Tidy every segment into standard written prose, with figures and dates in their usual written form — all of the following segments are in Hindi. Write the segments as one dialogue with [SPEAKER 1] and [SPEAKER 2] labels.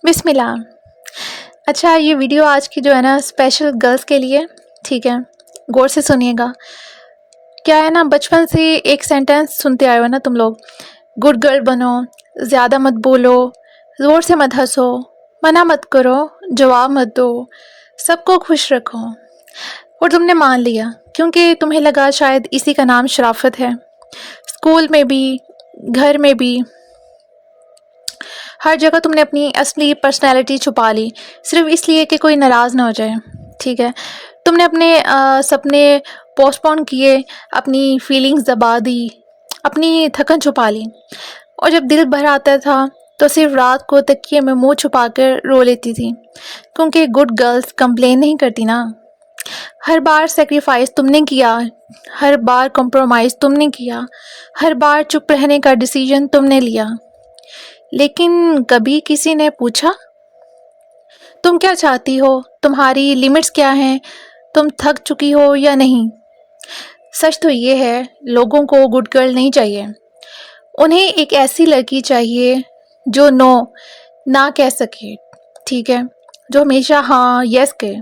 [SPEAKER 1] बिस्मिल्लाह। अच्छा, ये वीडियो आज की जो है ना स्पेशल गर्ल्स के लिए, ठीक है। गौर से सुनिएगा। क्या है ना, बचपन से एक सेंटेंस सुनते आए हो ना तुम लोग, गुड गर्ल बनो, ज़्यादा मत बोलो, ज़ोर से मत हंसो, मना मत करो, जवाब मत दो, सबको खुश रखो। और तुमने मान लिया क्योंकि तुम्हें लगा शायद इसी का नाम शराफत है। स्कूल में भी, घर में भी, हर जगह तुमने अपनी असली पर्सनैलिटी छुपा ली, सिर्फ इसलिए कि कोई नाराज़ ना हो जाए, ठीक है। तुमने अपने सपने पोस्टपोन किए, अपनी फीलिंग्स दबा दी, अपनी थकन छुपा ली। और जब दिल भर आता था तो सिर्फ रात को तकिए में मुंह छुपा कर रो लेती थी, क्योंकि गुड गर्ल्स कंप्लेन नहीं करती ना। हर बार सेक्रीफाइस तुमने किया, हर बार कॉम्प्रोमाइज़ तुमने किया, हर बार चुप रहने का डिसीजन तुमने लिया। लेकिन कभी किसी ने पूछा तुम क्या चाहती हो, तुम्हारी लिमिट्स क्या हैं, तुम थक चुकी हो या नहीं? सच तो ये है, लोगों को गुड गर्ल नहीं चाहिए। उन्हें एक ऐसी लड़की चाहिए जो नो ना कह सके, ठीक है, जो हमेशा हाँ यस कहे,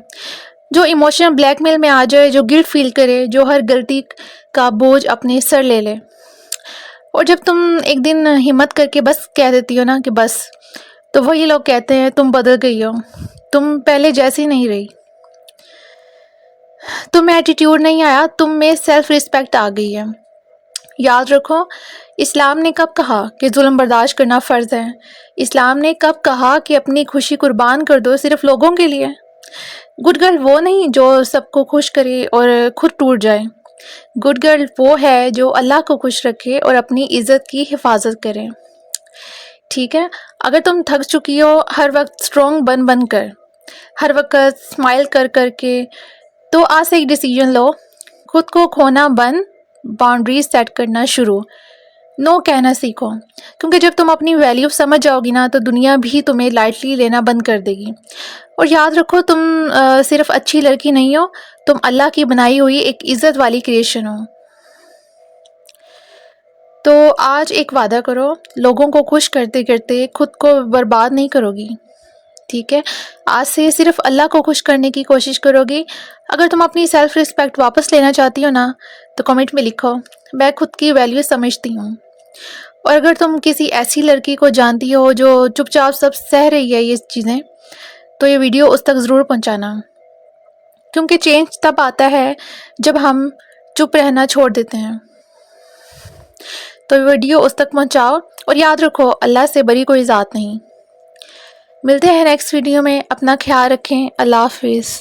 [SPEAKER 1] जो इमोशनल ब्लैकमेल में आ जाए, जो गिल्ट फील करे, जो हर गलती का बोझ अपने सर ले ले। और जब तुम एक दिन हिम्मत करके बस कह देती हो ना कि बस, तो वही लोग कहते हैं तुम बदल गई हो, तुम पहले जैसी नहीं रही, तुम में एटीट्यूड नहीं आया, तुम में सेल्फ रिस्पेक्ट आ गई है। याद रखो, इस्लाम ने कब कहा कि जुल्म बर्दाश्त करना फ़र्ज़ है? इस्लाम ने कब कहा कि अपनी खुशी कुर्बान कर दो सिर्फ लोगों के लिए? गुड गर्ल वो नहीं जो सबको खुश करे और खुद टूट जाए। गुड गर्ल वो है जो अल्लाह को खुश रखे और अपनी इज़्ज़त की हिफाजत करे, ठीक है। अगर तुम थक चुकी हो हर वक्त स्ट्रॉन्ग बन कर, हर वक्त स्माइल कर कर के, तो आज से एक डिसीजन लो, खुद को खोना बंद, बाउंड्रीज सेट करना शुरू, नो कहना सीखो। क्योंकि जब तुम अपनी वैल्यू समझ जाओगी ना तो दुनिया भी तुम्हें लाइटली लेना बंद कर देगी। और याद रखो, तुम सिर्फ अच्छी लड़की नहीं हो, तुम अल्लाह की बनाई हुई एक इज़्ज़त वाली क्रिएशन हो। तो आज एक वादा करो, लोगों को खुश करते करते खुद को बर्बाद नहीं करोगी, ठीक है। आज से सिर्फ अल्लाह को खुश करने की कोशिश करोगी। अगर तुम अपनी सेल्फ रिस्पेक्ट वापस लेना चाहती हो ना, तो कमेंट में लिखो मैं खुद की वैल्यू समझती हूँ। और अगर तुम किसी ऐसी लड़की को जानती हो जो चुपचाप सब सह रही है ये चीज़ें, तो ये वीडियो उस तक ज़रूर पहुँचाना, क्योंकि चेंज तब आता है जब हम चुप रहना छोड़ देते हैं। तो वीडियो उस तक पहुँचाओ और याद रखो, अल्लाह से बड़ी कोई ज़ात नहीं। मिलते हैं नेक्स्ट वीडियो में, अपना ख्याल रखें, अल्लाह हाफिज़।